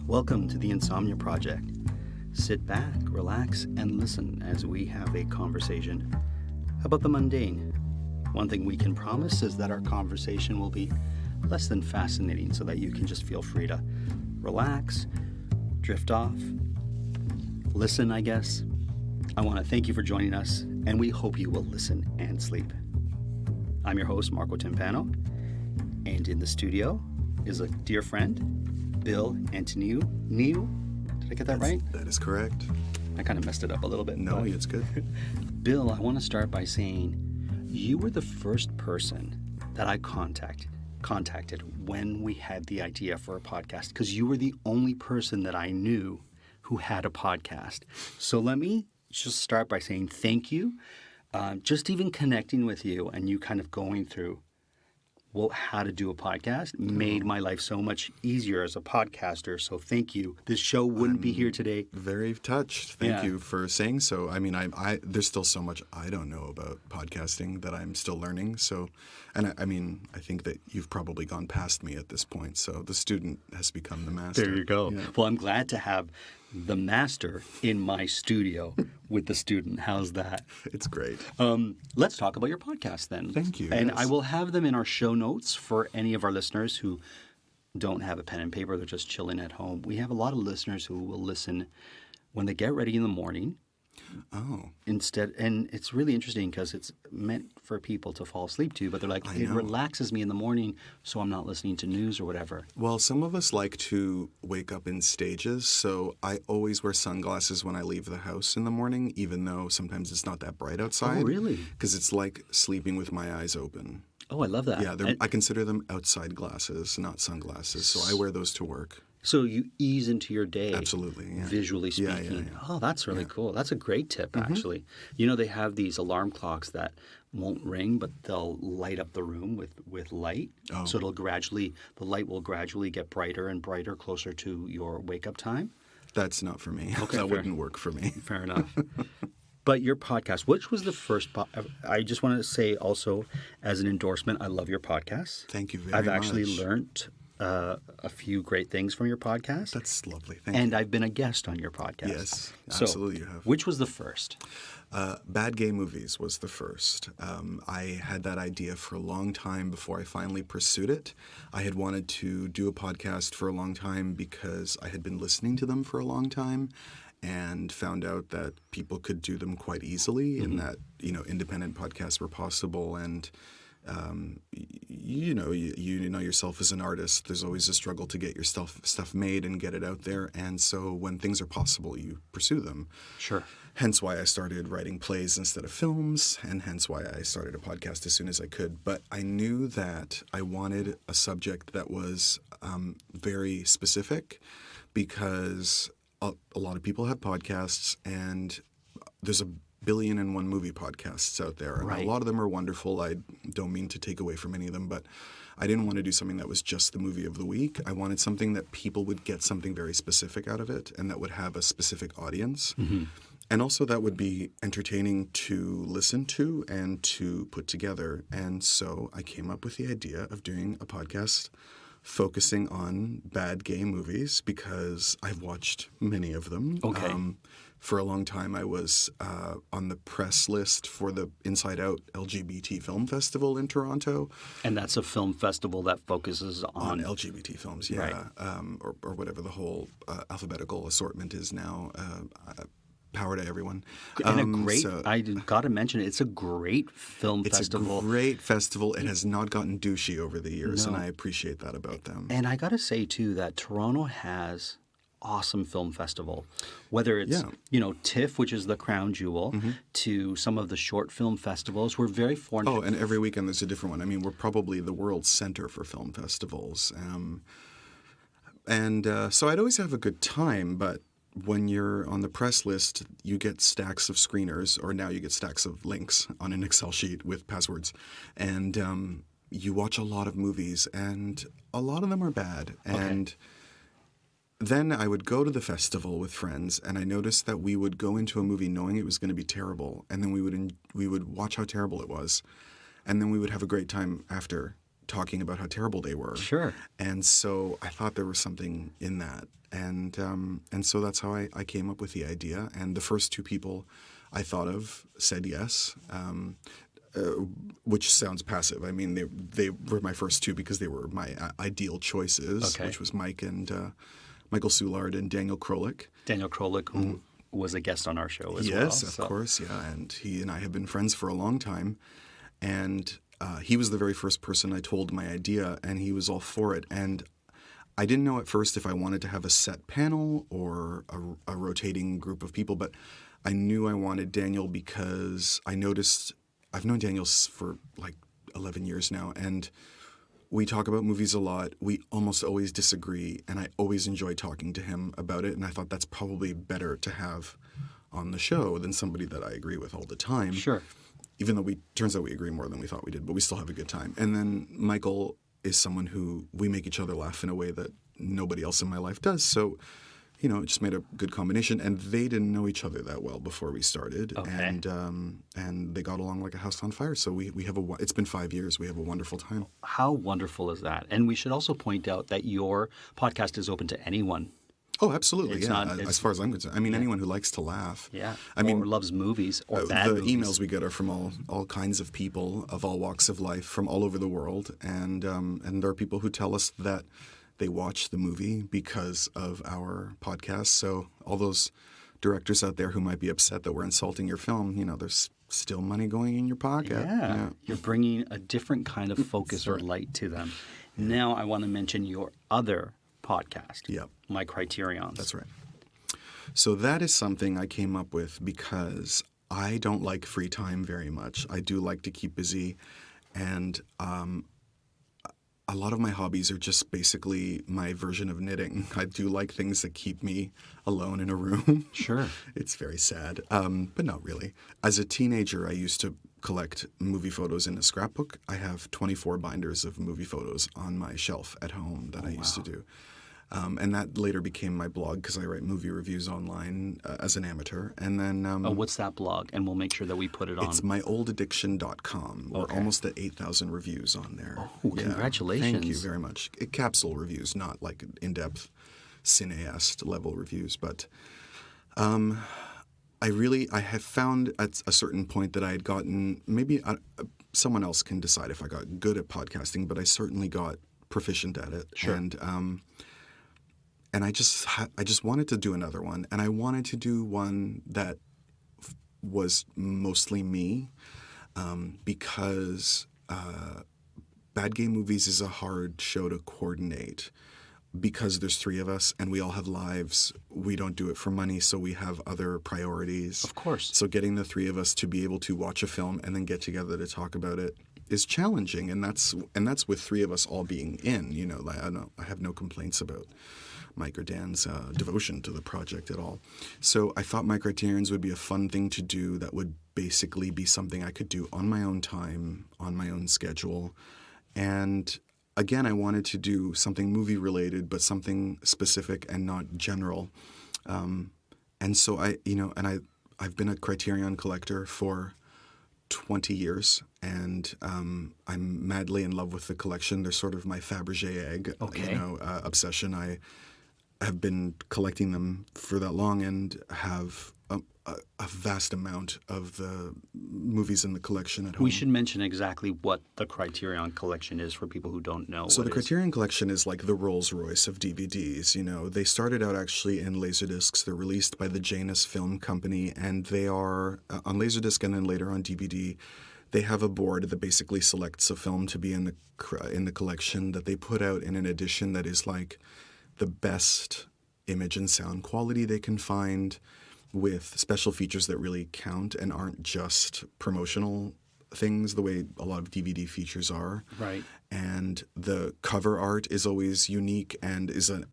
Welcome to the Insomnia Project. Sit back, relax, and listen as we have a conversation about the mundane. One thing we can promise is that our conversation will be less than fascinating so that you can just feel free to relax, drift off, listen, I guess. I want to thank you for joining us, and we hope you will listen and sleep. I'm your host, Marco Timpano, and in the studio is a dear friend, Bil Antoniou. Did I get that right? That is correct. I kind of messed it up a little bit. No, it's good. Bill, I want to start by saying you were the first person that I contacted when we had the idea for a podcast, because you were the only person that I knew who had a podcast. So let me just start by saying thank you. Just even connecting with you and you kind of going through how to do a podcast made my life so much easier as a podcaster. So thank you. This show wouldn't be here today. Very touched. Thank you for saying so. I mean, I there's still so much I don't know about podcasting that I'm still learning. So, and I think that you've probably gone past me at this point. So the student has become the master. There you go. Yeah. Well, I'm glad to have the master in my studio with the student. How's that? It's great. Let's talk about your podcast then. Thank you. And yes. I will have them in our show notes for any of our listeners who don't have a pen and paper. They're just chilling at home. We have a lot of listeners who will listen when they get ready in the morning. Oh. Instead, and it's really interesting because it's meant for people to fall asleep to, but they're like, it relaxes me in the morning, so I'm not listening to news or whatever. Well, some of us like to wake up in stages, so I always wear sunglasses when I leave the house in the morning, even though sometimes it's not that bright outside. Oh, really? Because it's like sleeping with my eyes open. Oh, I love that. Yeah, I consider them outside glasses, not sunglasses, so I wear those to work. So you ease into your day. Absolutely, yeah. Visually speaking. Yeah. Oh, that's really cool. That's a great tip, actually. You know, they have these alarm clocks that won't ring, but they'll light up the room with light. Oh. So the light will gradually get brighter and brighter closer to your wake-up time. That's not for me. Okay, that wouldn't work for me. Fair enough. But your podcast, which was the first I just want to say also as an endorsement, I love your podcast. Thank you very I've much. actually learned a few great things from your podcast. That's lovely. Thank you. And I've been a guest on your podcast. Yes, absolutely you have. Which was the first? Bad Gay Movies was the first. I had that idea for a long time before I finally pursued it. I had wanted to do a podcast for a long time because I had been listening to them for a long time and found out that people could do them quite easily and that, independent podcasts were possible. And you know yourself as an artist, there's always a struggle to get your stuff made and get it out there. And so when things are possible, you pursue them. Sure. Hence why I started writing plays instead of films, and hence why I started a podcast as soon as I could. But I knew that I wanted a subject that was very specific, because a lot of people have podcasts, and there's a 1,000,000,001 movie podcasts out there. And right. A lot of them are wonderful. I don't mean to take away from any of them, but I didn't want to do something that was just the movie of the week. I wanted something that people would get something very specific out of it and that would have a specific audience. Mm-hmm. And also that would be entertaining to listen to and to put together. And so I came up with the idea of doing a podcast focusing on bad gay movies because I've watched many of them. Okay. For a long time, I was on the press list for the Inside Out LGBT Film Festival in Toronto. And that's a film festival that focuses on LGBT films, yeah. Right. Or whatever the whole alphabetical assortment is now. Power to everyone. And I got to mention, it's a great film festival. It's a great festival. It has not gotten douchey over the years, No. and I appreciate that about them. And I got to say, too, that Toronto has awesome film festival, whether it's, TIFF, which is the crown jewel, to some of the short film festivals. We're very fortunate. Oh, and every weekend there's a different one. I mean, we're probably the world's center for film festivals. So I'd always have a good time, but when you're on the press list, you get stacks of screeners, or now you get stacks of links on an Excel sheet with passwords. And you watch a lot of movies, and a lot of them are bad. And then I would go to the festival with friends, and I noticed that we would go into a movie knowing it was going to be terrible, and then we would watch how terrible it was, and then we would have a great time after talking about how terrible they were. Sure. And so I thought there was something in that. And so that's how I came up with the idea. And the first two people I thought of said yes, which sounds passive. I mean, they were my first two because they were my ideal choices, which was Michael Soulard and Daniel Krolik. Daniel Krolik, who was a guest on our show as well. Yes, of course, yeah. And he and I have been friends for a long time. And he was the very first person I told my idea, and he was all for it. And I didn't know at first if I wanted to have a set panel or a rotating group of people, but I knew I wanted Daniel because I noticed I've known Daniel for like 11 years now, and we talk about movies a lot. We almost always disagree, and I always enjoy talking to him about it, and I thought that's probably better to have on the show than somebody that I agree with all the time. Sure. Even though turns out we agree more than we thought we did, but we still have a good time. And then Michael is someone who we make each other laugh in a way that nobody else in my life does. So, it just made a good combination. And they didn't know each other that well before we started. Okay. And they got along like a house on fire. So we have it's been 5 years. We have a wonderful time. How wonderful is that? And we should also point out that your podcast is open to anyone. Oh, absolutely. As far as I'm concerned. I mean, anyone who likes to laugh. Yeah. I mean, or loves movies or bad the movies. emails we get are from all kinds of people of all walks of life from all over the world. And there are people who tell us that they watch the movie because of our podcast. So all those directors out there who might be upset that we're insulting your film, there's still money going in your pocket. Yeah. You're bringing a different kind of focus or light to them. Now I want to mention your other podcast. Yep. My Criterions. That's right. So that is something I came up with because I don't like free time very much. I do like to keep busy, and a lot of my hobbies are just basically my version of knitting. I do like things that keep me alone in a room. Sure. It's very sad, but not really. As a teenager, I used to collect movie photos in a scrapbook. I have 24 binders of movie photos on my shelf at home that I used to do. And that later became my blog because I write movie reviews online as an amateur. And then what's that blog? And we'll make sure that we put it on. It's myolladdiction.com. We're almost at 8,000 reviews on there. Oh, congratulations. Thank you very much. Capsule reviews, not like in-depth cineast level reviews. But I have found at a certain point that I had gotten, maybe someone else can decide if I got good at podcasting, but I certainly got proficient at it. Sure. And I just wanted to do another one, and I wanted to do one that was mostly me, because Bad Gay Movies is a hard show to coordinate. Because there's three of us and we all have lives, we don't do it for money, so we have other priorities. Of course. So getting the three of us to be able to watch a film and then get together to talk about it is challenging, and that's with three of us all being in. I have no complaints about Mike or Dan's devotion to the project at all. So I thought My Criterions would be a fun thing to do that would basically be something I could do on my own time, on my own schedule. And again, I wanted to do something movie related, but something specific and not general. And so I've been a Criterion collector for 20 years, and I'm madly in love with the collection. They're sort of my Fabergé egg, obsession. I have been collecting them for that long and have a vast amount of the movies in the collection at home. We should mention exactly what the Criterion Collection is for people who don't know. So the Criterion Collection is like the Rolls-Royce of DVDs. They started out actually in Laserdiscs. They're released by the Janus Film Company, and they are on Laserdisc and then later on DVD. They have a board that basically selects a film to be in the collection that they put out in an edition that is like the best image and sound quality they can find, with special features that really count and aren't just promotional things the way a lot of DVD features are. Right. And the cover art is always unique and is an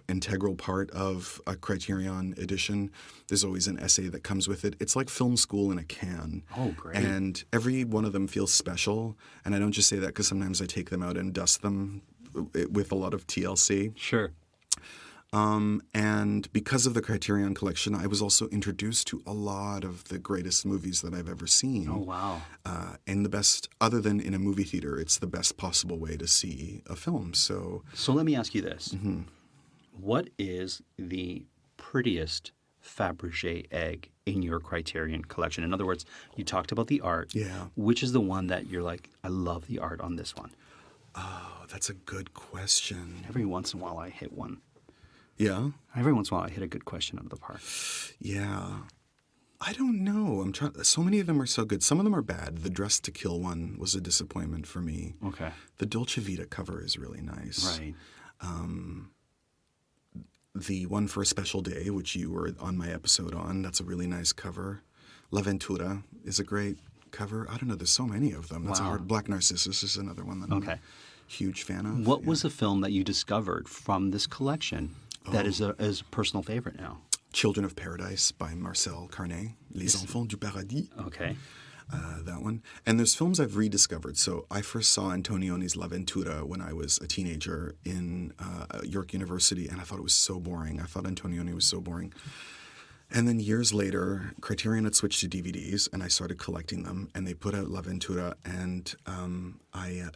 integral part of a Criterion edition. There's always an essay that comes with it. It's like film school in a can. Oh, great. And every one of them feels special. And I don't just say that because sometimes I take them out and dust them with a lot of TLC. Sure. And because of the Criterion Collection, I was also introduced to a lot of the greatest movies that I've ever seen. Oh, wow. And the best, other than in a movie theater, it's the best possible way to see a film. So let me ask you this. What is the prettiest Fabergé egg in your Criterion Collection? In other words, you talked about the art. Yeah. Which is the one that you're like, I love the art on this one? Oh, that's a good question. Every once in a while I hit one. Yeah? Every once in a while I hit a good question out of the park. Yeah. I don't know. So many of them are so good. Some of them are bad. The Dress to Kill one was a disappointment for me. Okay. The Dolce Vita cover is really nice. Right. The one for A Special Day, which you were on my episode on, that's a really nice cover. La Ventura is a great cover. I don't know. There's so many of them. That's a hard. Black Narcissus is another one that I'm a huge fan of. What was a film that you discovered from this collection that is a personal favorite now? Children of Paradise by Marcel Carnet. Les Enfants du Paradis. Okay. That one. And there's films I've rediscovered. So I first saw Antonioni's La Ventura when I was a teenager in York University, and I thought it was so boring. I thought Antonioni was so boring. And then years later, Criterion had switched to DVDs, and I started collecting them. And they put out La Ventura, and I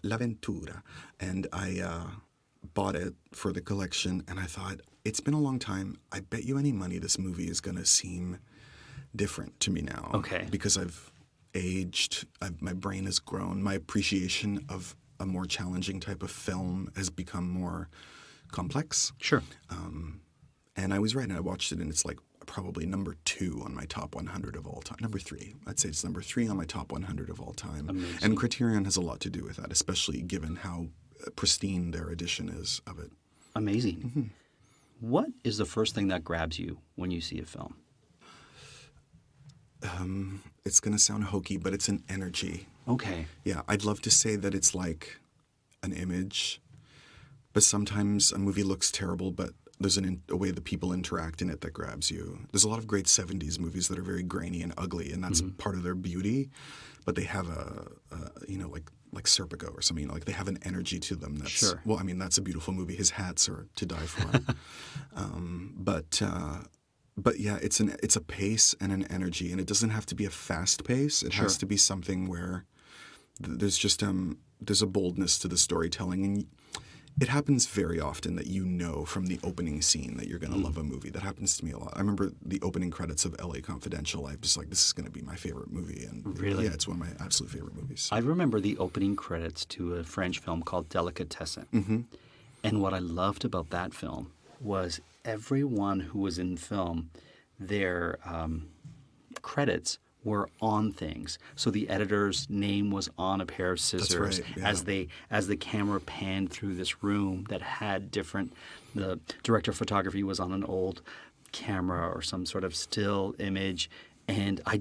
bought it for the collection. And I thought, it's been a long time. I bet you any money this movie is going to seem different to me now. Okay. Because I've aged, my brain has grown, my appreciation of a more challenging type of film has become more complex. Sure. And I was right, and I watched it, and it's like probably number 2 on my top 100 of all time. Number 3. I'd say it's number 3 on my top 100 of all time. Amazing. And Criterion has a lot to do with that, especially given how pristine their edition is of it. Amazing. Mm-hmm. What is the first thing that grabs you when you see a film? It's going to sound hokey, but it's an energy. Okay. Yeah, I'd love to say that it's like an image, but sometimes a movie looks terrible, but there's a way that people interact in it that grabs you. There's a lot of great 70s movies that are very grainy and ugly, and that's part of their beauty, but they have like Serpico or something, like they have an energy to them that's, Sure. Well, I mean, that's a beautiful movie. His hats are to die for. But yeah, it's a pace and an energy, and it doesn't have to be a fast pace. It has to be something where there's just there's a boldness to the storytelling, and it happens very often that you know from the opening scene that you're going to love a movie. That happens to me a lot. I remember the opening credits of L.A. Confidential. I'm just like, this is going to be my favorite movie, and Really? yeah, it's one of my absolute favorite movies. I remember the opening credits to a French film called Delicatessen. Mm-hmm. And what I loved about that film was everyone who was in film, their credits were on things. So the editor's name was on a pair of scissors. That's right, yeah. as the camera panned through this room that had different. The director of photography was on an old camera or some sort of still image, and I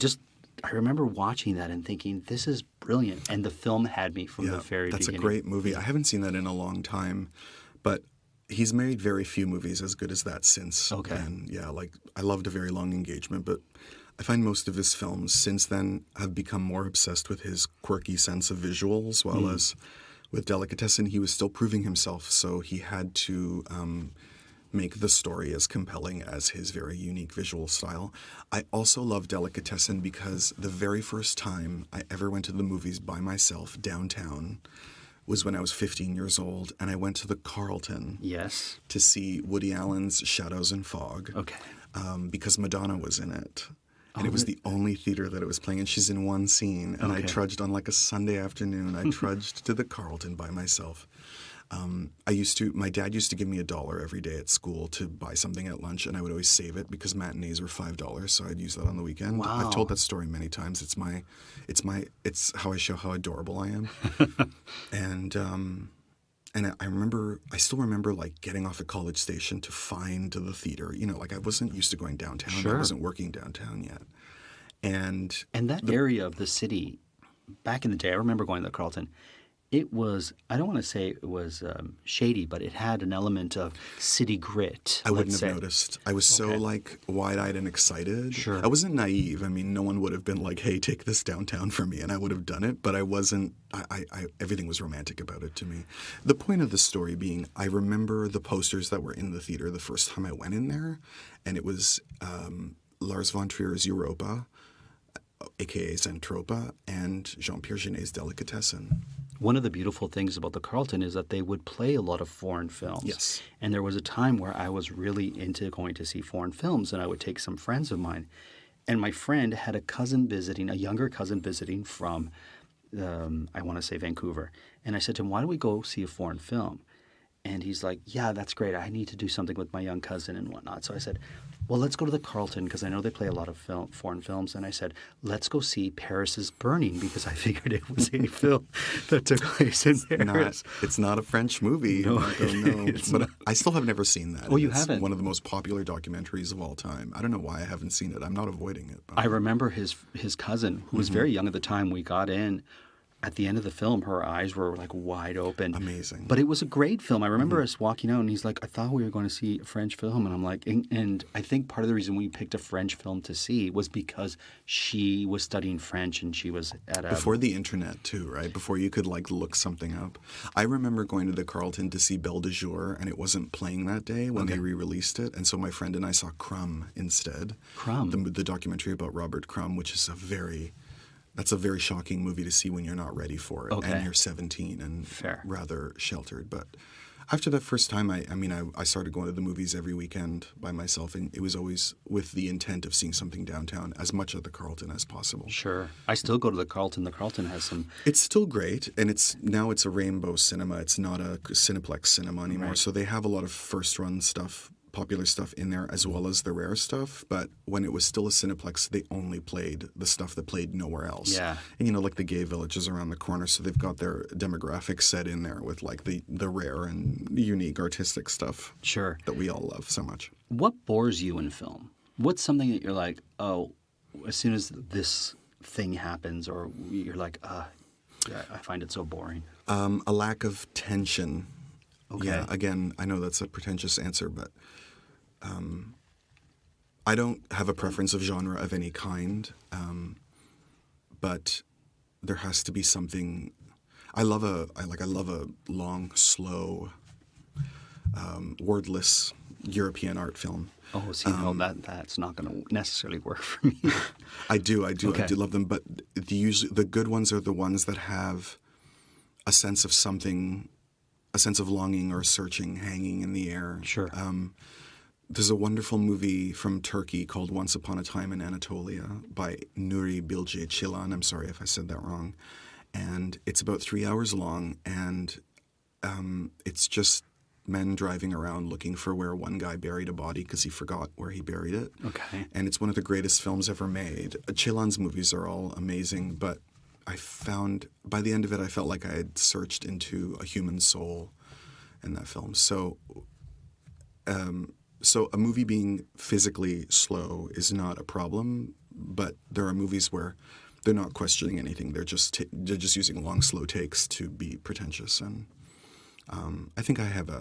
remember watching that and thinking, this is brilliant. And the film had me from the very that's beginning. a great movie. I haven't seen that in a long time, but he's made very few movies as good as that since. Okay. And yeah, like I loved A Very Long Engagement, but I find most of his films since then have become more obsessed with his quirky sense of visuals, while as with Delicatessen, he was still proving himself, so he had to make the story as compelling as his very unique visual style. I also love Delicatessen because the very first time I ever went to the movies by myself downtown was when I was 15 years old, and I went to the Carlton to see Woody Allen's Shadows and Fog because Madonna was in it. And it was the only theater that it was playing, and she's in one scene. And I trudged on like a Sunday afternoon. I trudged to the Carlton by myself. My dad used to give me $1 every day at school to buy something at lunch, and I would always save it because matinees were $5, so I'd use that on the weekend. Wow. I've told that story many times. It's how I show how adorable I am. And I still remember like getting off at College Station to find the theater. You know, like I wasn't used to going downtown. Sure. I wasn't working downtown yet. And that area of the city, back in the day, I remember going to the Carlton. It was, I don't want to say it was shady, but it had an element of city grit. I wouldn't let's have say. noticed. I was so Okay. like wide-eyed and excited. Sure. I wasn't naive. I mean, no one would have been like, "Hey, take this downtown for me," and I would have done it. But I wasn't. Everything was romantic about it to me. The point of the story being, I remember the posters that were in the theater the first time I went in there, and it was Lars von Trier's Europa, aka Zentropa, and Jean-Pierre Genet's Delicatessen. One of the beautiful things about the Carlton is that they would play a lot of foreign films. Yes. And there was a time where I was really into going to see foreign films, and I would take some friends of mine. And my friend had a younger cousin visiting from, I want to say Vancouver. And I said to him, why don't we go see a foreign film? And he's like, yeah, that's great. I need to do something with my young cousin and whatnot. So I said, well, let's go to the Carlton because I know they play a lot of foreign films. And I said, let's go see Paris is Burning because I figured it was a film that took place in Paris. It's not a French movie. No, I don't know. it's But not. I still have never seen that. Oh, you It's haven't? one of the most popular documentaries of all time. I don't know why I haven't seen it. I'm not avoiding it. But I remember his cousin, who was very young at the time. We got in. At the end of the film, her eyes were like wide open. Amazing. But it was a great film. I remember us walking out, and he's like, I thought we were going to see a French film. And I'm like, and I think part of the reason we picked a French film to see was because she was studying French and she was at a... Before the internet, too, right? Before you could, like, look something up. I remember going to the Carlton to see Belle de Jour, and it wasn't playing that day when they re-released it. And so my friend and I saw Crumb instead. Crumb? The documentary about Robert Crumb, which is that's a very shocking movie to see when you're not ready for it. Okay. And you're 17 and Fair. rather sheltered. But after that first time, I started going to the movies every weekend by myself, and it was always with the intent of seeing something downtown, as much at the Carlton as possible. Sure. I still go to the Carlton. The Carlton has some... It's still great, and it's a Rainbow Cinema. It's not a Cineplex Cinema anymore. Right. So they have a lot of first-run stuff, popular stuff in there, as well as the rare stuff. But when it was still a Cineplex, they only played the stuff that played nowhere else. Yeah. And like the Gay Village is around the corner, so they've got their demographics set in there with like the rare and unique artistic stuff. Sure. That we all love so much. What bores you in film? What's something that you're like, oh, as soon as this thing happens, or you're like, I find it so boring? A lack of tension. Okay. Yeah, again, I know that's a pretentious answer, but I don't have a preference of genre of any kind, but there has to be something. I love a long, slow, wordless European art film. Oh, see, no, that's not going to necessarily work for me. I do Okay. love them, but the good ones are the ones that have a sense of something, a sense of longing or searching hanging in the air. Sure. There's a wonderful movie from Turkey called Once Upon a Time in Anatolia by Nuri Bilge Ceylan. I'm sorry if I said that wrong. And it's about 3 hours long, and it's just men driving around looking for where one guy buried a body because he forgot where he buried it. Okay. And it's one of the greatest films ever made. Ceylan's movies are all amazing, but I found, by the end of it, I felt like I had searched into a human soul in that film. So a movie being physically slow is not a problem, but there are movies where they're not questioning anything. They're just using long, slow takes to be pretentious. And I think I have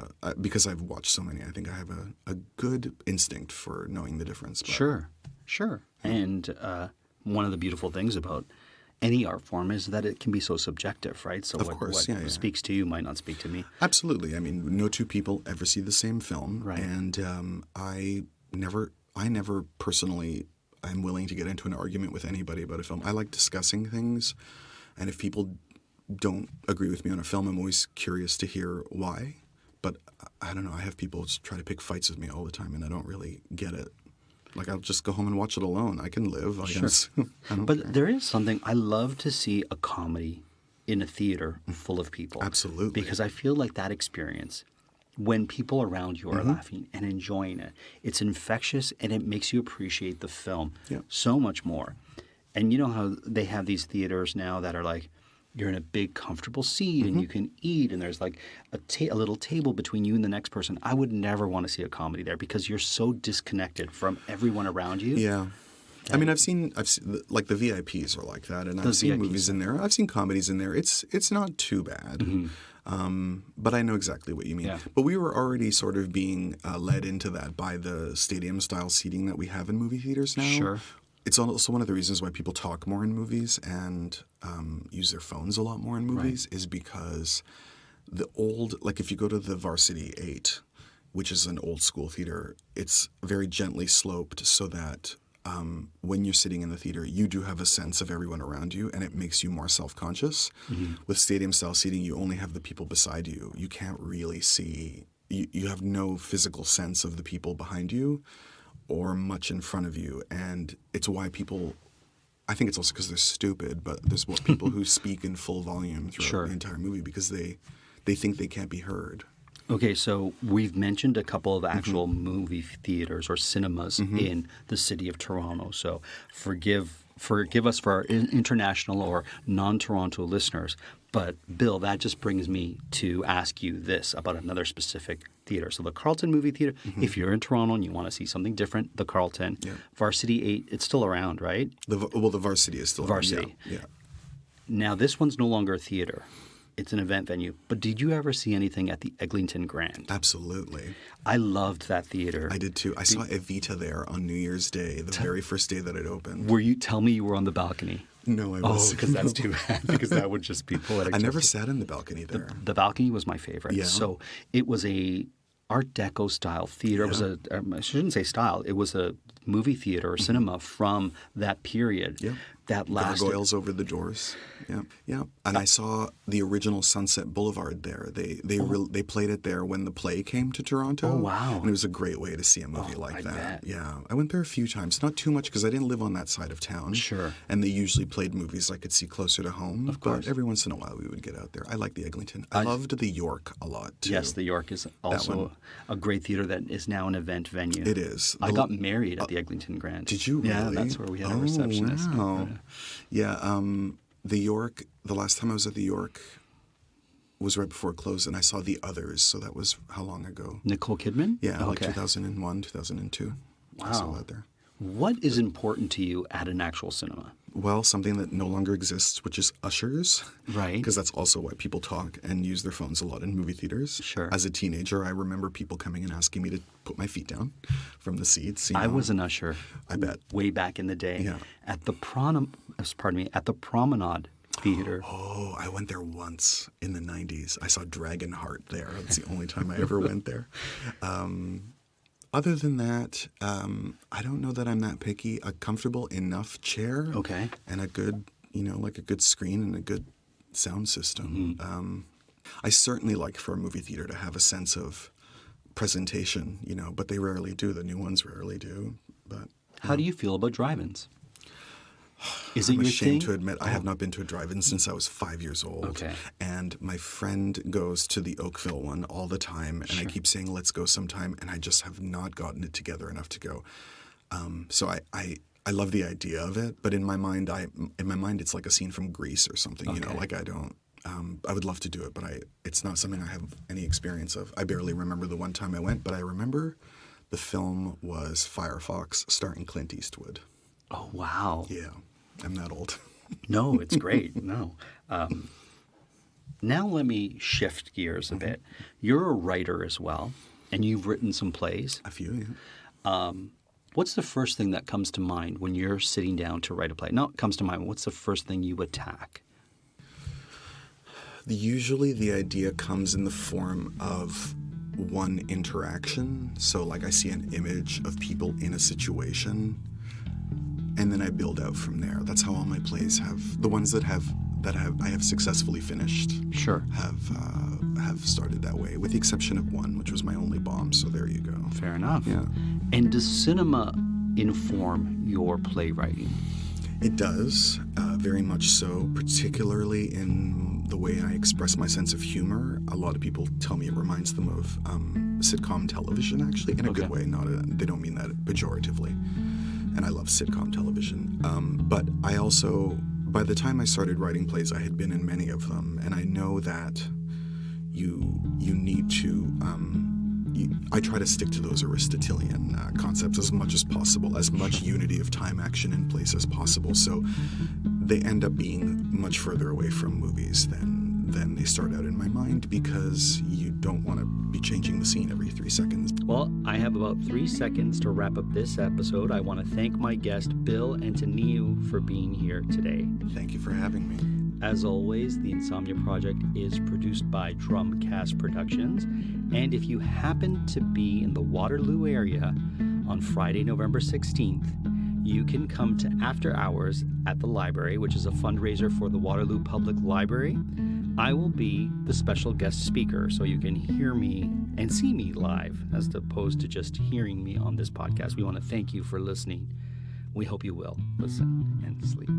because I've watched so many, I think I have a good instinct for knowing the difference. But, Sure. And one of the beautiful things about any art form is that it can be so subjective, right? So what speaks to you might not speak to me. Absolutely. I mean, no two people ever see the same film. Right. And I never personally am willing to get into an argument with anybody about a film. I like discussing things. And if people don't agree with me on a film, I'm always curious to hear why. But I don't know. I have people just try to pick fights with me all the time, and I don't really get it. Like, I'll just go home and watch it alone. I can live, I guess. But there is something, I love to see a comedy in a theater full of people. Absolutely. Because I feel like that experience, when people around you are laughing and enjoying it, it's infectious and it makes you appreciate the film so much more. And you know how they have these theaters now that are like, you're in a big comfortable seat and you can eat and there's like a little table between you and the next person. I would never want to see a comedy there because you're so disconnected from everyone around you. Yeah. I mean, I've seen like the VIPs are like that, and I've seen movies in there. I've seen comedies in there. It's not too bad. But I know exactly what you mean. Yeah. But we were already sort of being led into that by the stadium-style seating that we have in movie theaters now. Sure. It's also one of the reasons why people talk more in movies and use their phones a lot more in movies is because the old, like if you go to the Varsity 8, which is an old school theater, it's very gently sloped so that when you're sitting in the theater, you do have a sense of everyone around you, and it makes you more self-conscious. With stadium-style seating, you only have the people beside you. You can't really see. You have no physical sense of the people behind you or much in front of you, and it's why people. I think it's also because they're stupid, but there's people who speak in full volume throughout the entire movie because they think they can't be heard. Okay, so we've mentioned a couple of actual movie theaters or cinemas in the city of Toronto. So forgive us for our international or non-Toronto listeners. But Bill, that just brings me to ask you this about another specific theater. So the Carlton Movie Theater, if you're in Toronto and you want to see something different, the Carlton. Yeah. Varsity 8, it's still around, right? The Varsity is still around. Varsity. Yeah. Now, this one's no longer a theater. It's an event venue. But did you ever see anything at the Eglinton Grand? Absolutely. I loved that theater. I did too. I saw Evita there on New Year's Day, the very first day that it opened. Tell me you were on the balcony? No, I wasn't. Oh, because that's too bad. Because that would just be poetic. I never sat in the balcony there. The balcony was my favorite. Yeah. So it was a Art Deco style theater. Yeah. It was I shouldn't say style. It was a movie theater or cinema from that period. Yeah. That lasted. Gargoyles over the doors. Yeah, yeah. And I saw the original Sunset Boulevard there. They played it there when the play came to Toronto. Oh, wow. And it was a great way to see a movie like that. Bet. Yeah. I went there a few times. Not too much because I didn't live on that side of town. Sure. And they usually played movies I could see closer to home. Of course. But every once in a while we would get out there. I like the Eglinton. I loved the York a lot too. Yes, the York is also a great theater that is now an event venue. It is. I got married at the Eglinton Grand. Did you really? Yeah, that's where we had a receptionist. Wow. Yeah. The York, the last time I was at the York was right before it closed, and I saw The Others, so that was how long ago? Nicole Kidman? Yeah, like 2001, 2002. Wow. I saw that there. What is important to you at an actual cinema? Well, something that no longer exists, which is ushers. Right. Because that's also why people talk and use their phones a lot in movie theaters. Sure. As a teenager, I remember people coming and asking me to put my feet down from the seats. I was an usher. I bet. Way back in the day. Yeah. At the Promenade Theater. Oh, I went there once in the 90s. I saw Dragonheart there. That's the only time I ever went there. Other than that, I don't know that I'm that picky. A comfortable enough chair, okay, and a good, like a good screen and a good sound system. I certainly like for a movie theater to have a sense of presentation, but they rarely do. The new ones rarely do. But how do you feel about drive-ins? Is it I'm your ashamed thing? to admit I have not been to a drive-in since I was 5 years old. Okay. And my friend goes to the Oakville one all the time, and I keep saying, let's go sometime, and I just have not gotten it together enough to go. So I love the idea of it, but in my mind, it's like a scene from Grease or something, like I don't. I would love to do it, but it's not something I have any experience of. I barely remember the one time I went, but I remember the film was Firefox starring Clint Eastwood. Oh, wow. Yeah. I'm not old. No, it's great. No. Now let me shift gears a bit. You're a writer as well, and you've written some plays. A few, yeah. What's the first thing that comes to mind when you're sitting down to write a play? Not comes to mind. What's the first thing you attack? Usually the idea comes in the form of one interaction. So like I see an image of people in a situation, and then I build out from there. That's how all my plays have. The ones that I have successfully finished. Sure. Have started that way, with the exception of one, which was my only bomb. So there you go. Fair enough. Yeah. And does cinema inform your playwriting? It does, very much so, particularly in the way I express my sense of humor. A lot of people tell me it reminds them of sitcom television, actually, in a good way. They don't mean that pejoratively. And I love sitcom television. But I also, by the time I started writing plays, I had been in many of them, and I know that you need to. I try to stick to those Aristotelian concepts as much as possible, as much unity of time, action, and place as possible. So they end up being much further away from movies than they start out in my mind, because you don't want to be changing the scene every 3 seconds. Well, I have about 3 seconds to wrap up this episode. I want to thank my guest, Bil Antoniou, for being here today. Thank you for having me. As always, the Insomnia Project is produced by Drumcast Productions. And if you happen to be in the Waterloo area on Friday, November 16th, you can come to After Hours at the library, which is a fundraiser for the Waterloo Public Library. I will be the special guest speaker, so you can hear me and see me live, as opposed to just hearing me on this podcast. We want to thank you for listening. We hope you will listen and sleep.